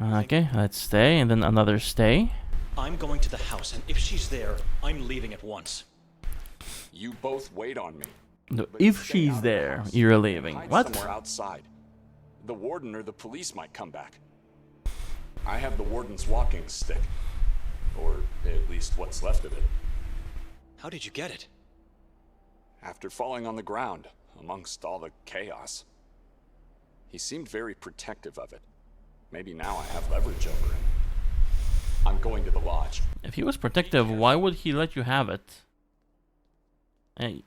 Okay, let's stay, and then another stay. I'm going to the house, and if she's there, I'm leaving at once. You both wait on me. No, But if stay out she's of the there, house you're and leaving. hide What? Somewhere outside. The warden or the police might come back. I have the warden's walking stick. Or at least what's left of it. How did you get it? After falling on the ground, amongst all the chaos. He seemed very protective of it. Maybe now I have leverage over him. I'm going to the lodge. If he was protective, why would he let you have it? And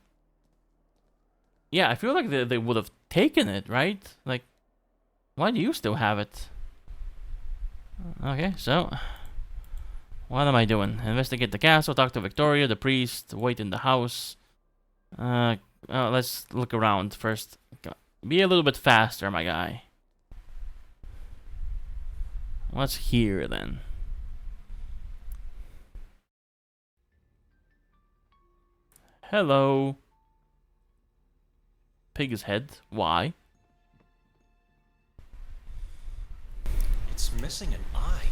yeah, I feel like they would have taken it, right? Like, why do you still have it? Okay, so what am I doing? Investigate the castle, talk to Victoria, the priest, wait in the house. Let's look around first. Be a little bit faster, my guy. What's here then? Hello. Pig's head. Why? It's missing an eye.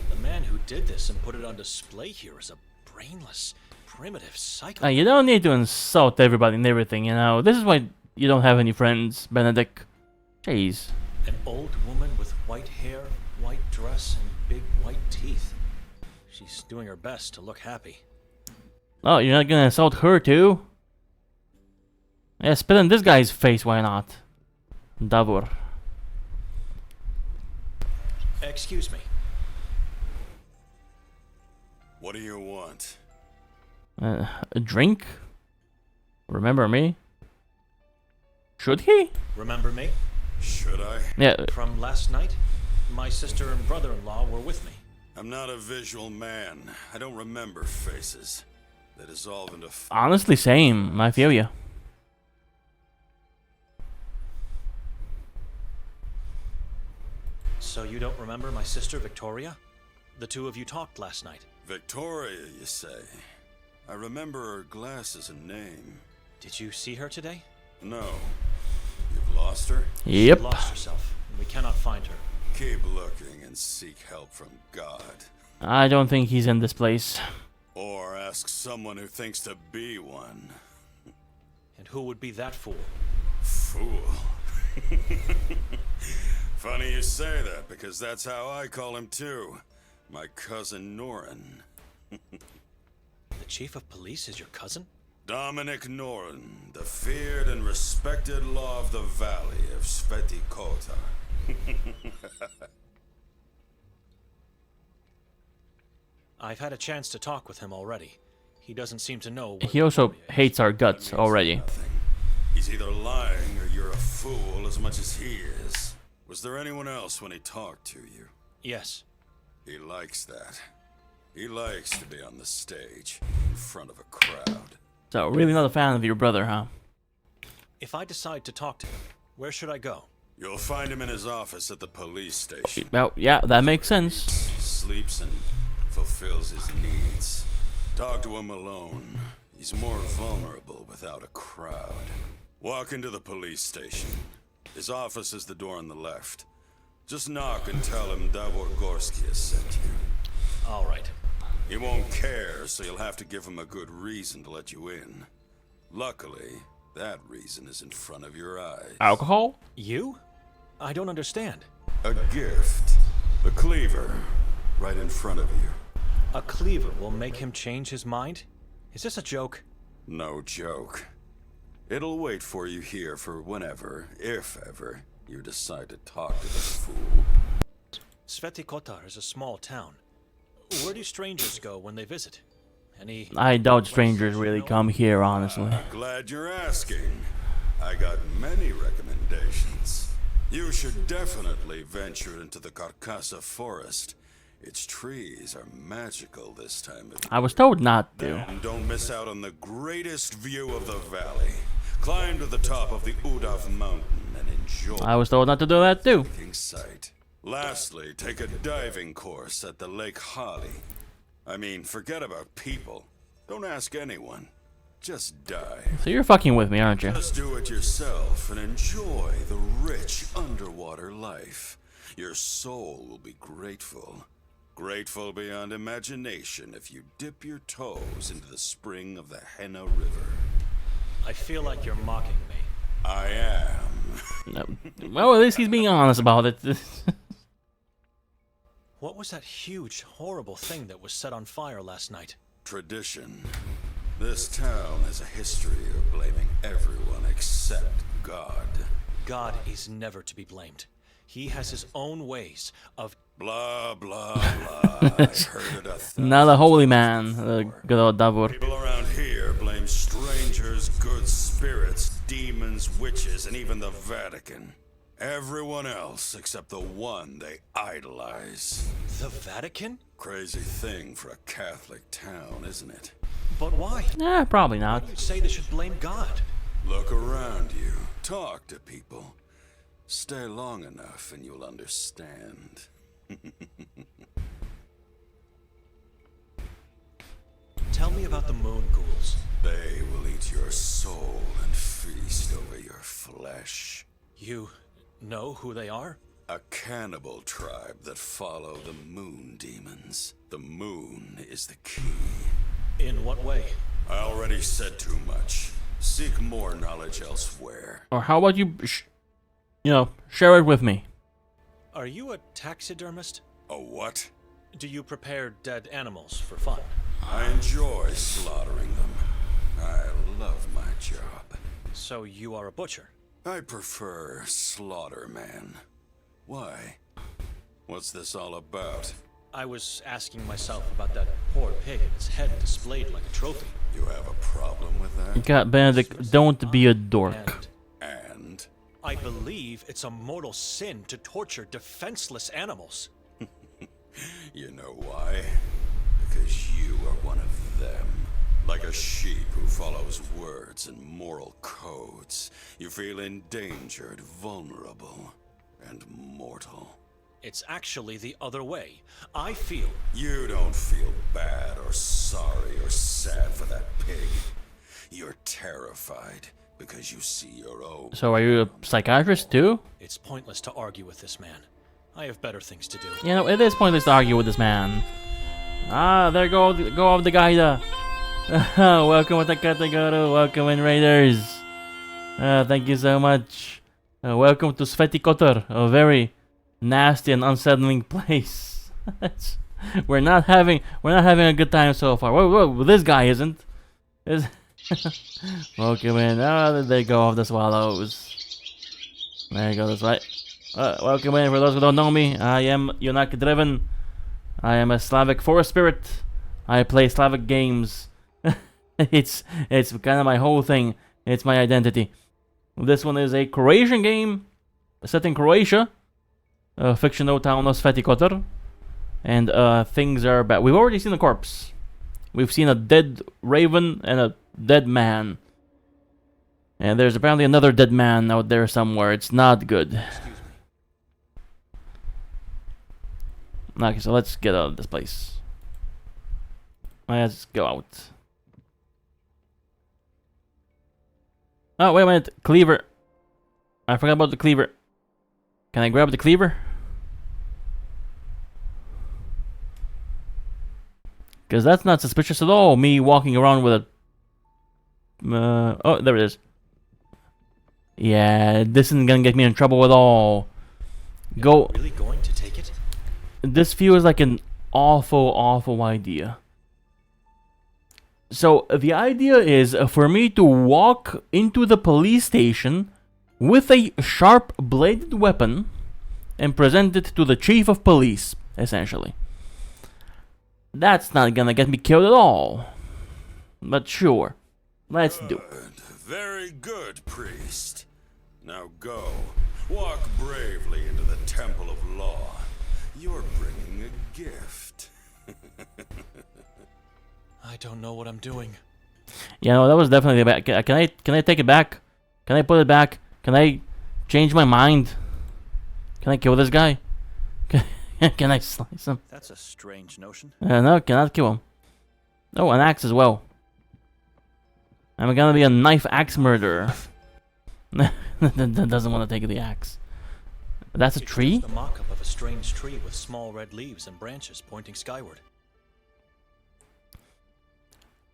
The man who did this and put it on display here is a brainless, primitive psycho. You don't need to insult everybody and everything, you know. This is why you don't have any friends, Benedict. Jeez. An old woman with white hair, white dress, and big white teeth. She's doing her best to look happy. Oh, you're not gonna insult her too? Yeah, spit in this guy's face, why not? Davor. Excuse me. What do you want? A drink? Remember me? Should he? Remember me? Should I? Yeah. From last night? My sister and brother-in-law were with me. I'm not a visual man. I don't remember faces. They dissolve into Honestly, same. I feel you. So you don't remember my sister Victoria? The two of you talked last night. Victoria, you say? I remember her glasses and name. Did you see her today? No. You've lost her? Yep. She lost herself, and we cannot find her. Keep looking and seek help from God. I don't think he's in this place. Or ask someone who thinks to be one. And who would be that fool? Fool. Funny you say that, because that's how I call him too. My cousin Norin. The chief of police is your cousin? Dominic Norin, the feared and respected law of the valley of Sveti Kotar. I've had a chance to talk with him already. He doesn't seem to know. He also Victoria is. hates our guts already. Nothing. He's either lying or you're a fool as much as he is. Was there anyone else when he talked to you? Yes. He likes that. He likes to be on the stage, in front of a crowd. So, really not a fan of your brother, huh? If I decide to talk to him, where should I go? You'll find him in his office at the police station. Well, yeah, that makes sense. Sleeps and fulfills his needs. Talk to him alone. He's more vulnerable without a crowd. Walk into the police station. His office is the door on the left. Just knock and tell him Davor Gorski has sent you. All right. He won't care, so you'll have to give him a good reason to let you in. Luckily, that reason is in front of your eyes. Alcohol? You? I don't understand. A gift. The cleaver. Right in front of you. A cleaver will make him change his mind? Is this a joke? No joke. It'll wait for you here for whenever, if ever, you decide to talk to this fool. Sveti Kotar is a small town. Where do strangers go when they visit? Any... I doubt strangers really come here, honestly. Glad you're asking. I got many recommendations. You should definitely venture into the Carcassa forest. Its trees are magical this time of year. I was told not to. And don't miss out on the greatest view of the valley. Climb to the top of the Udav mountain and enjoy I was told not to do that too. the sight. Lastly, take a diving course at the Lake Hali. I mean, forget about people. Don't ask anyone. Just dive. So you're fucking with me, aren't you? Just do it yourself and enjoy the rich underwater life. Your soul will be grateful. Grateful beyond imagination if you dip your toes into the spring of the Henna River. I feel like you're mocking me. I am. No. Well, at least he's being honest about it. What was that huge, horrible thing that was set on fire last night? Tradition. This town has a history of blaming everyone except God. God is never to be blamed. He has his own ways of... Blah, blah, blah. I've heard it Not a holy man, good old Davor. People around here blame strangers, good spirits, demons, witches, and even the Vatican. Everyone else except the one they idolize. The Vatican? Crazy thing for a Catholic town, isn't it? But why? Probably not. You'd say they should blame God. Look around you. Talk to people. Stay long enough and you'll understand. Tell me about the moon ghouls. They will eat your soul and feast over your flesh. You know who they are? A cannibal tribe that follow the moon demons. The moon is the key. In what way? I already said too much. Seek more knowledge elsewhere. Or how about you, share it with me. Are you a taxidermist? A what? Do you prepare dead animals for fun? I enjoy slaughtering them. I love my job. So you are a butcher? I prefer slaughterman. Why? What's this all about? I was asking myself about that poor pig and its head displayed like a trophy. You have a problem with that? God, Benedict, don't be a dork. And? I believe it's a mortal sin to torture defenseless animals. You know why? Because you are one of them. Like a sheep who follows words and moral codes. You feel endangered, vulnerable, and mortal. It's actually the other way. I feel... You don't feel bad or sorry or sad for that pig. You're terrified because you see your own. So are you a psychiatrist too? It's pointless to argue with this man. I have better things to do. It is pointless to argue with this man. There go off the guy there. Welcome with the Kategoro. Welcome in Raiders. Thank you so much. Welcome to Sveti Kotar, a very nasty and unsettling place. we're not having a good time so far. Whoa, this guy isn't. Welcome in. There they go off the swallows. There you go. That's right. Welcome in. For those who don't know me, I am Yonak Driven. I am a Slavic forest spirit. I play Slavic games. It's kind of my whole thing. It's my identity. This one is a Croatian game set in Croatia, a fictional town of Sveti Kotar, and things are bad. We've already seen a corpse. We've seen a dead raven and a dead man, and there's apparently another dead man out there somewhere. It's not good. Excuse me. Okay, so let's get out of this place. Let's go out. Oh, wait a minute. Cleaver. I forgot about the cleaver. Can I grab the cleaver? Because that's not suspicious at all, me walking around with a... oh, there it is. Yeah, this isn't gonna get me in trouble at all. Go... Really going to take it? This feels like an awful idea. So, the idea is for me to walk into the police station with a sharp-bladed weapon and present it to the chief of police, essentially. That's not gonna get me killed at all. But sure, let's do it. Very good, priest. Now go. Walk bravely into the temple of law. You're bringing a gift. I don't know what I'm doing. Yeah, no, that was definitely bad. Can I take it back? Can I put it back? Can I change my mind? Can I kill this guy? Can I slice him? That's a strange notion. No, cannot kill him. Oh, an axe as well. I'm gonna be a knife axe murderer. That doesn't want to take the axe. That's a It tree? shows the mock-up of a strange tree with small red leaves and branches pointing skyward.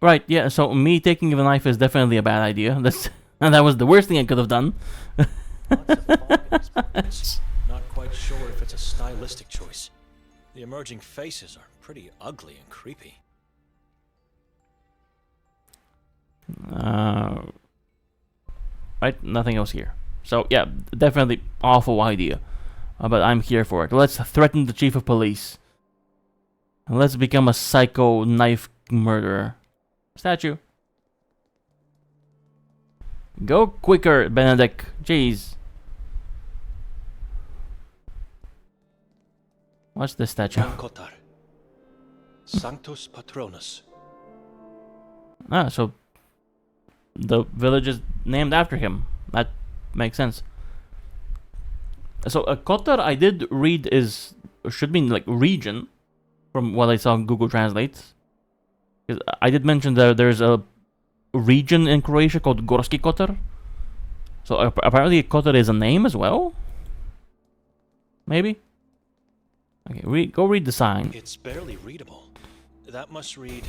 Right, yeah, so me taking the knife is definitely a bad idea. And that was the worst thing I could have done. Lots of fog in these portraits. Not quite sure if it's a stylistic choice. The emerging faces are pretty ugly and creepy. Right, nothing else here. So, yeah, definitely awful idea. But I'm here for it. Let's threaten the chief of police. And let's become a psycho knife murderer. Statue. Go quicker, Benedict. Jeez. What's this statue? Kotar. Sanctus Patronus. Ah, so the village is named after him. That makes sense. So Kotar, I did read should mean like region, from what I saw on Google Translate. 'Cause I did mention that there's a region in Croatia called Gorski Kotar. So apparently Kotar is a name as well. Maybe. Okay, go read the sign. It's barely readable. That must read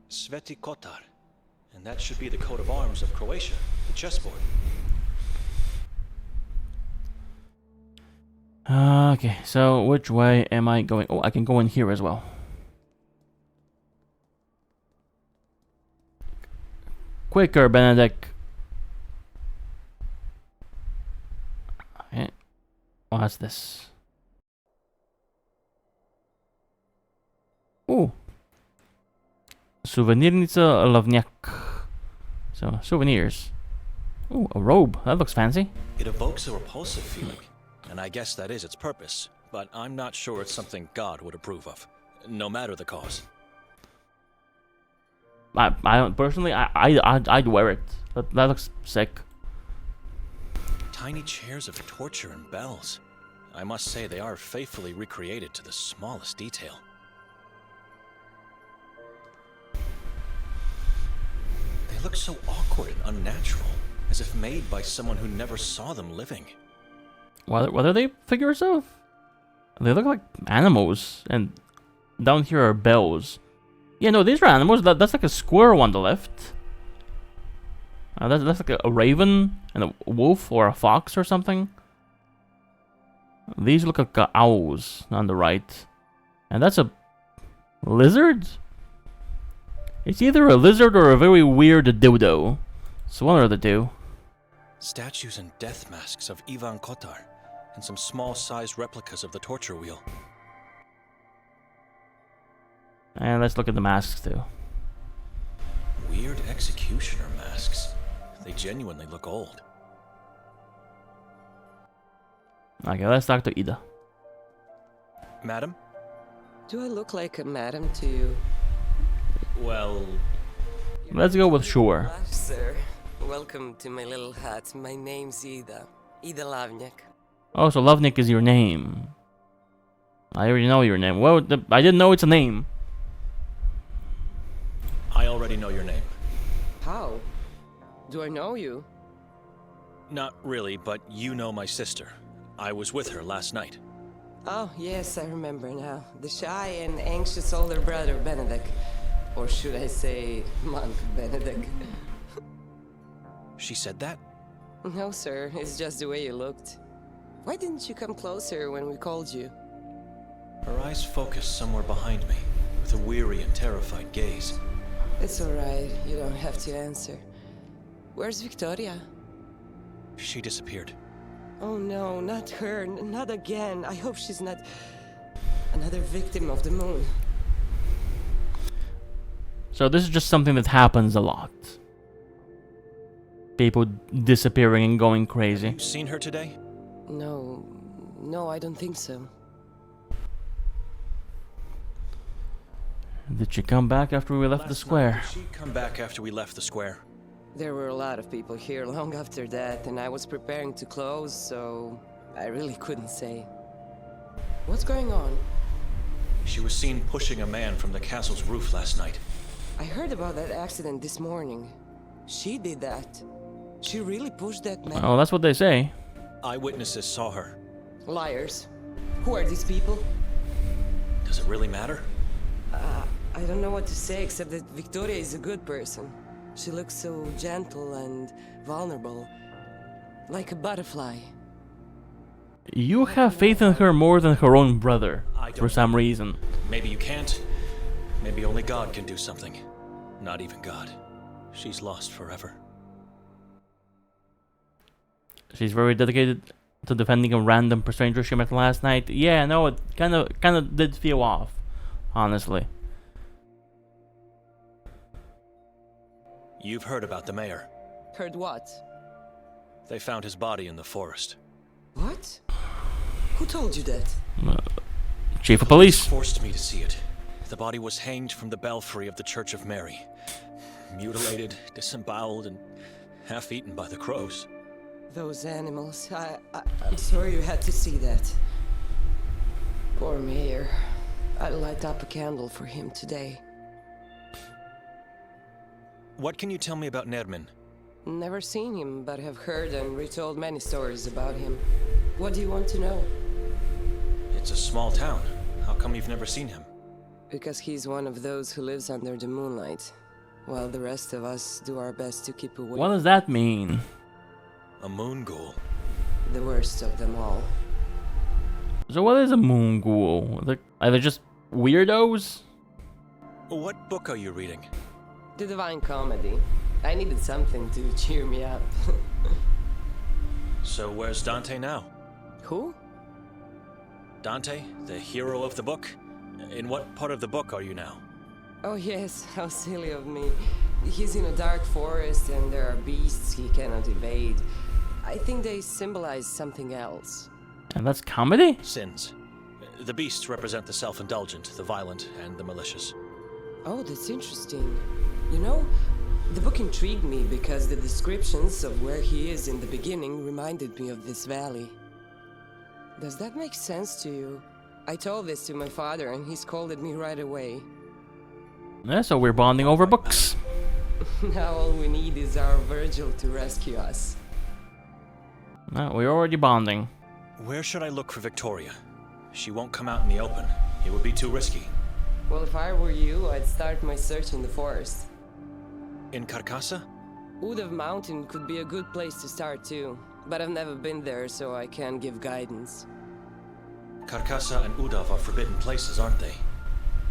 Sveti Kotar. And that should be the coat of arms of Croatia, the chessboard. Okay, so which way am I going? Oh, I can go in here as well. Quicker, Benedict. Okay. What's this? Ooh. Souvenirnica Lovniak. So, souvenirs. Ooh, a robe. That looks fancy. It evokes a repulsive feeling, and I guess that is its purpose, but I'm not sure it's something God would approve of, no matter the cause. I don't personally. I'd wear it. That looks sick. Tiny chairs of torture and bells. I must say they are faithfully recreated to the smallest detail. They look so awkward and unnatural, as if made by someone who never saw them living. What are they figures of? They look like animals, and down here are bells. Yeah, no, these are animals. That's like a squirrel on the left. That's like a raven and a wolf or a fox or something. These look like owls on the right. And that's a lizard? It's either a lizard or a very weird dildo. It's one or the two. Statues and death masks of Ivan Kotar, and some small-sized replicas of the torture wheel. And let's look at the masks too. Weird executioner masks. They genuinely look old. Okay, let's talk to Ida. Madam? Do I look like a madam to you? Well, Let's go with sure. Blush, sir. Welcome to my little hut. My name's Ida. Ida Lavnik. Oh, so Lovnik is your name. I already know your name. Well, I didn't know it's a name. I already know your name. How? Do I know you? Not really, but you know my sister. I was with her last night. Oh, yes, I remember now. The shy and anxious older brother, Benedict. Or should I say, monk Benedict. She said that? No, sir. It's just the way you looked. Why didn't you come closer when we called you? Her eyes focused somewhere behind me, with a weary and terrified gaze. It's alright. You don't have to answer. Where's Victoria? She disappeared. Oh no, not her. Not again. I hope she's not another victim of the moon. So this is just something that happens a lot. People disappearing and going crazy. You seen her today? No, I don't think so. Did she come back after we left the square? Did she come back after we left the square? There were a lot of people here long after that, and I was preparing to close, so I really couldn't say. What's going on? She was seen pushing a man from the castle's roof last night. I heard about that accident this morning. She did that. She really pushed that man. Oh, that's what they say. Eyewitnesses saw her. Liars. Who are these people? Does it really matter? I don't know what to say except that Victoria is a good person. She looks so gentle and vulnerable. Like a butterfly. You have faith in her more than her own brother, I for don't. some reason. Maybe you can't. Maybe only God can do something. Not even God. She's lost forever. She's very dedicated to defending a random stranger she met last night. Yeah, no, it kind of did feel off, honestly. You've heard about the mayor. Heard what? They found his body in the forest. What? Who told you that? Chief of police. Forced me to see it. The body was hanged from the belfry of the Church of Mary. Mutilated, disemboweled, and half-eaten by the crows. Those animals. I'm sorry you had to see that. Poor Mayor. I'll light up a candle for him today. What can you tell me about Nermin? Never seen him, but have heard and retold many stories about him. What do you want to know? It's a small town. How come you've never seen him? Because he's one of those who lives under the moonlight, while the rest of us do our best to keep away. What does that mean? A moon ghoul. The worst of them all. So what is a moon ghoul? Are they just weirdos? What book are you reading? The Divine Comedy. I needed something to cheer me up. So where's Dante now? Who? Dante, the hero of the book? In what part of the book are you now? Oh yes, how silly of me. He's in a dark forest and there are beasts he cannot evade. I think they symbolize something else. And that's comedy? Sins. The beasts represent the self-indulgent, the violent, and the malicious. Oh, that's interesting. You know, the book intrigued me because the descriptions of where he is in the beginning reminded me of this valley. Does that make sense to you? I told this to my father and he scolded me right away. Yeah, so we're bonding over books. Now all we need is our Virgil to rescue us. No, we're already bonding. Where should I look for Victoria? She won't come out in the open. It would be too risky. Well, if I were you, I'd start my search in the forest. In Carcassa? Udav Mountain could be a good place to start too, but I've never been there, so I can't give guidance. Carcassa and Udav are forbidden places, aren't they?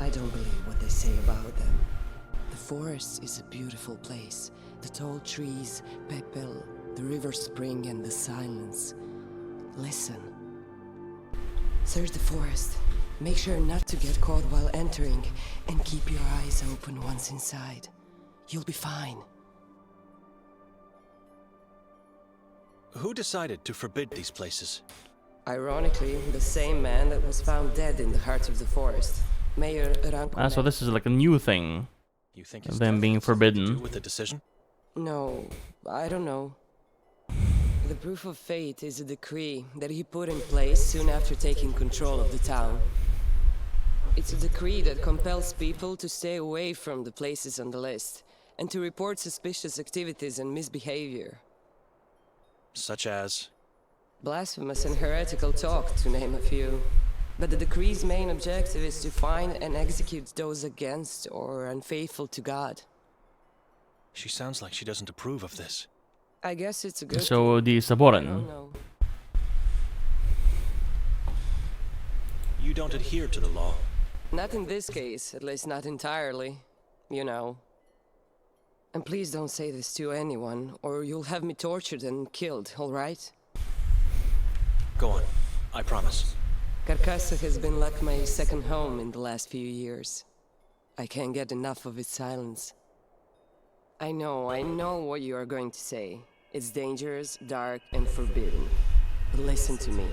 I don't believe what they say about them. The forest is a beautiful place. The tall trees, Pepel, the river spring, and the silence. Listen. Search the forest. Make sure not to get caught while entering, and keep your eyes open once inside. You'll be fine. Who decided to forbid these places? Ironically, the same man that was found dead in the heart of the forest. Mayor Ranko. So this is like a new thing. You think it's Them being forbidden. with the decision? No, I don't know. The proof of fate is a decree that he put in place soon after taking control of the town. It's a decree that compels people to stay away from the places on the list and to report suspicious activities and misbehavior. Such as? Blasphemous and heretical talk, to name a few. But the decree's main objective is to find and execute those against or unfaithful to God. She sounds like she doesn't approve of this. I guess it's a good So the I Saboran. don't know. You don't adhere to the law. Not in this case, at least not entirely. You know. And please don't say this to anyone, or you'll have me tortured and killed, alright? Go on. I promise. Carcassa has been like my second home in the last few years. I can't get enough of its silence. I know what you are going to say. It's dangerous, dark, and forbidden. But listen to me.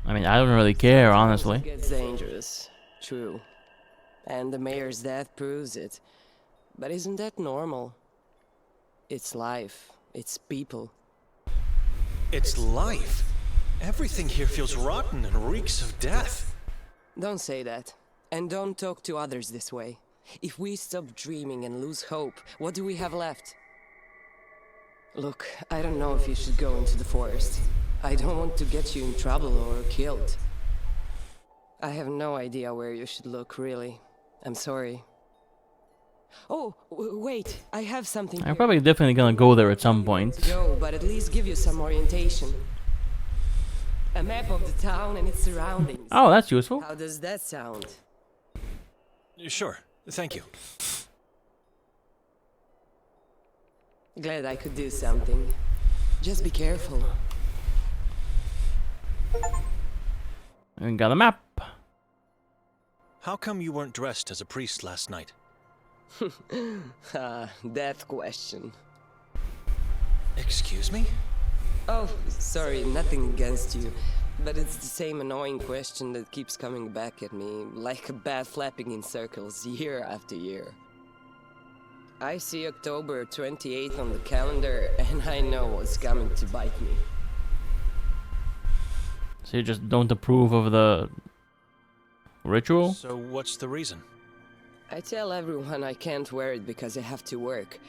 I mean, I don't really care, honestly. It gets dangerous. True. And the mayor's death proves it. But isn't that normal? It's life. It's people. It's life. Everything here feels rotten and reeks of death. Don't say that. And don't talk to others this way. If we stop dreaming and lose hope, what do we have left? Look, I don't know if you should go into the forest. I don't want to get you in trouble or killed. I have no idea where you should look, really. I'm sorry. Oh, wait, I have something I'm here. probably definitely gonna go there at some point. Go, but at least give you some orientation. A map of the town and its surroundings. Oh, that's useful. How does that sound? Sure, thank you. Glad I could do something. Just be careful. And got a map. How come you weren't dressed as a priest last night? That question. Excuse me? Oh, sorry, nothing against you. But it's the same annoying question that keeps coming back at me, like a bat flapping in circles year after year. I see October 28th on the calendar, and I know what's coming to bite me. So you just don't approve of the ritual? So what's the reason? I tell everyone I can't wear it because I have to work.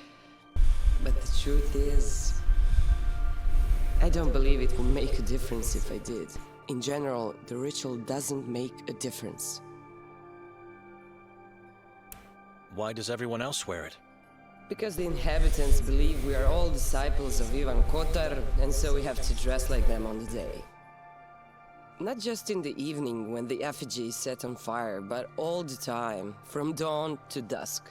But the truth is, I don't believe it would make a difference if I did. In general, the ritual doesn't make a difference. Why does everyone else wear it? Because the inhabitants believe we are all disciples of Ivan Kotar, and so we have to dress like them on the day. Not just in the evening when the effigy is set on fire, but all the time, from dawn to dusk.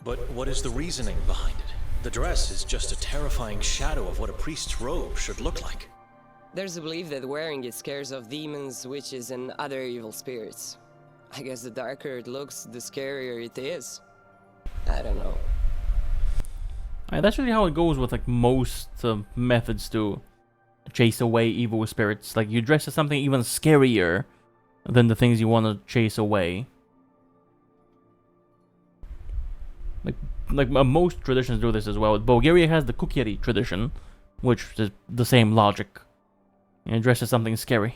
But what is the reasoning behind it? The dress is just a terrifying shadow of what a priest's robe should look like. There's a belief that wearing it scares off demons, witches, and other evil spirits. I guess the darker it looks, the scarier it is. I don't know. That's really how it goes with like most methods to chase away evil spirits. Like you dress as something even scarier than the things you want to chase away. Like most traditions do this as well. Bulgaria has the Kukieri tradition, which is the same logic. You dress as something scary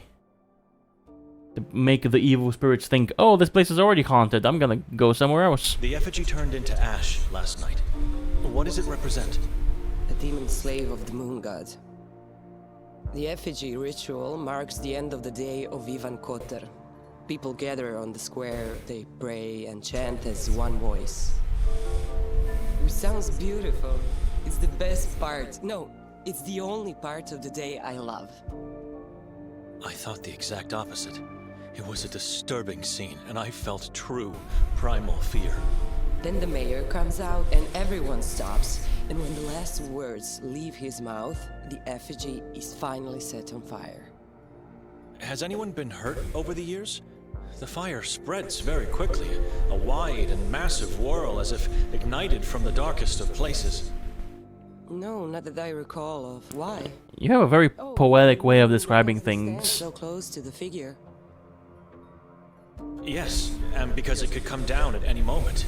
to make the evil spirits think, oh, this place is already haunted, I'm gonna go somewhere else. The effigy turned into ash last night. What does it represent? A demon slave of the moon god. The effigy ritual marks the end of the day of Ivan Kotar. People gather on the square, they pray and chant as one voice. Which sounds beautiful. It's the best part. No, it's the only part of the day I love. I thought the exact opposite. It was a disturbing scene, and I felt true, primal fear. Then the mayor comes out and everyone stops, and when the last words leave his mouth, the effigy is finally set on fire. Has anyone been hurt over the years? The fire spreads very quickly, a wide and massive whirl as if ignited from the darkest of places. No, not that I recall of. Why? You have a very poetic way of Why describing does it stand things. so close to the figure. Yes, and because it could come down at any moment.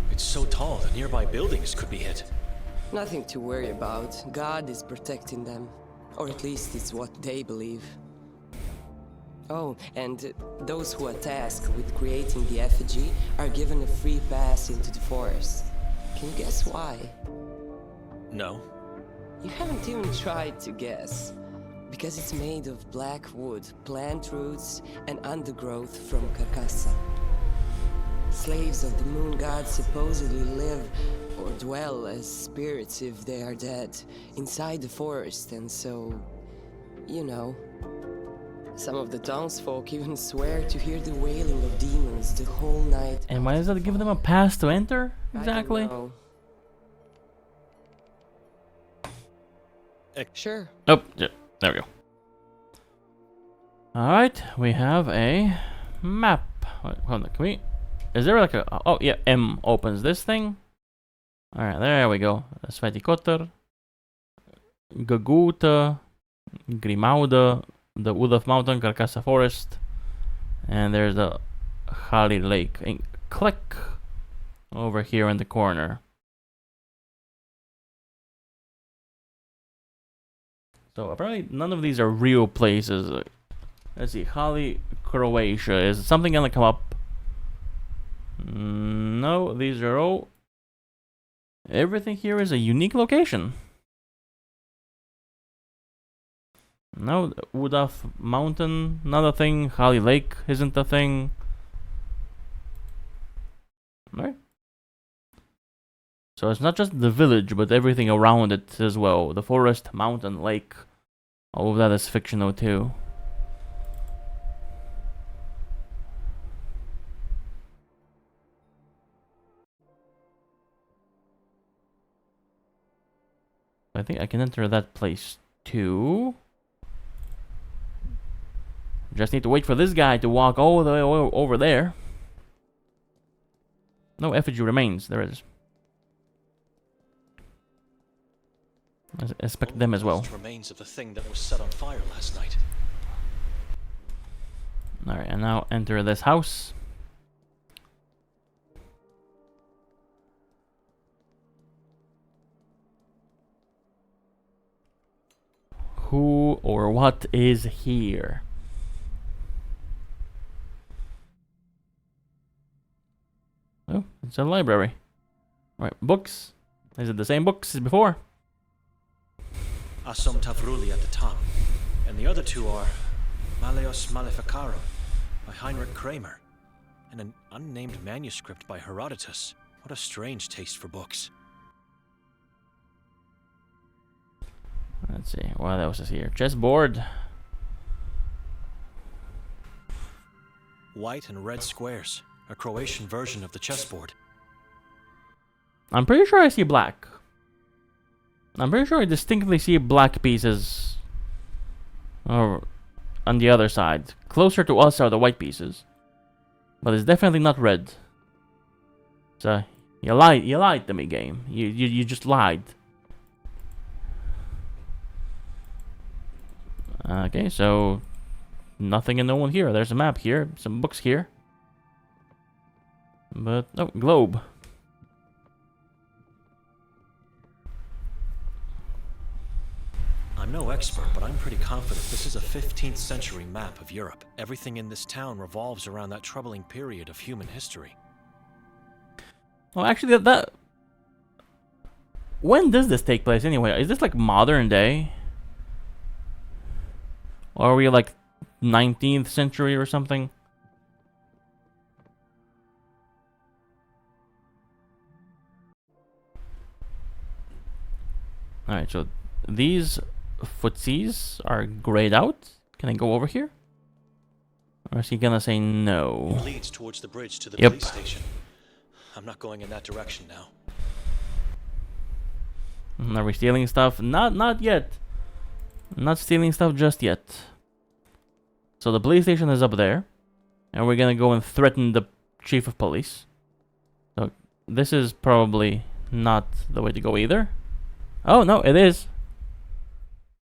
It's so tall that nearby buildings could be hit. Nothing to worry about. God is protecting them. Or at least it's what they believe. Oh, and those who are tasked with creating the effigy are given a free pass into the forest. Can you guess why? No. You haven't even tried to guess. Because it's made of black wood, plant roots, and undergrowth from Carcassa. Slaves of the moon god supposedly live or dwell as spirits if they are dead, inside the forest, and so, you know. Some of the townsfolk even swear to hear the wailing of demons the whole night. And why does that give them a pass to enter? Exactly. I don't know. Sure. Oh, yeah, there we go. Alright, we have a map. Wait, hold on, can we... Is there like a... Oh, yeah, M opens this thing. Alright, there we go. Sveti Kotar. Gaguta. Grimauda. The Udaf Mountain, Carcassa Forest. And there's the Hali Lake. And click over here in the corner. So apparently none of these are real places. Let's see, Hali, Croatia. Is something gonna come up? No, these are all... Everything here is a unique location. No, Woodruff Mountain, not a thing. Holly Lake isn't a thing. Alright. So it's not just the village, but everything around it as well. The forest, mountain, lake. All of that is fictional too. I think I can enter that place too. Just need to wait for this guy to walk all the way over there. No effigy remains. There is. I expect them as well. Remains of the thing that was set on fire last night. Alright, and now enter this house. Who or what is here? Oh, it's a library. Right, books. Is it the same books as before? Assum Tavruli at the top, and the other two are Maleus Maleficarum by Heinrich Kramer, and an unnamed manuscript by Herodotus. What a strange taste for books. Let's see, what else is here? Chessboard. White and red squares, a Croatian version of the chessboard. I'm pretty sure I see black. I'm pretty sure I distinctly see black pieces or on the other side. Closer to us are the white pieces. But it's definitely not red. So you lied to me, game. You just lied. Okay, so nothing and no one here. There's a map here, some books here. But oh, globe. I'm no expert, but I'm pretty confident this is a 15th century map of Europe. Everything in this town revolves around that troubling period of human history. Well, actually, that when does this take place anyway? Is this like modern day? Or are we like 19th century or something? Alright, so these footsies are grayed out. Can I go over here? Or is he gonna say no? It leads towards the bridge to the Yep. police station. I'm not going in that direction now. Are we stealing stuff? Not yet. Not stealing stuff just yet. So the police station is up there. And we're gonna go and threaten the chief of police. So this is probably not the way to go either. Oh no, it is.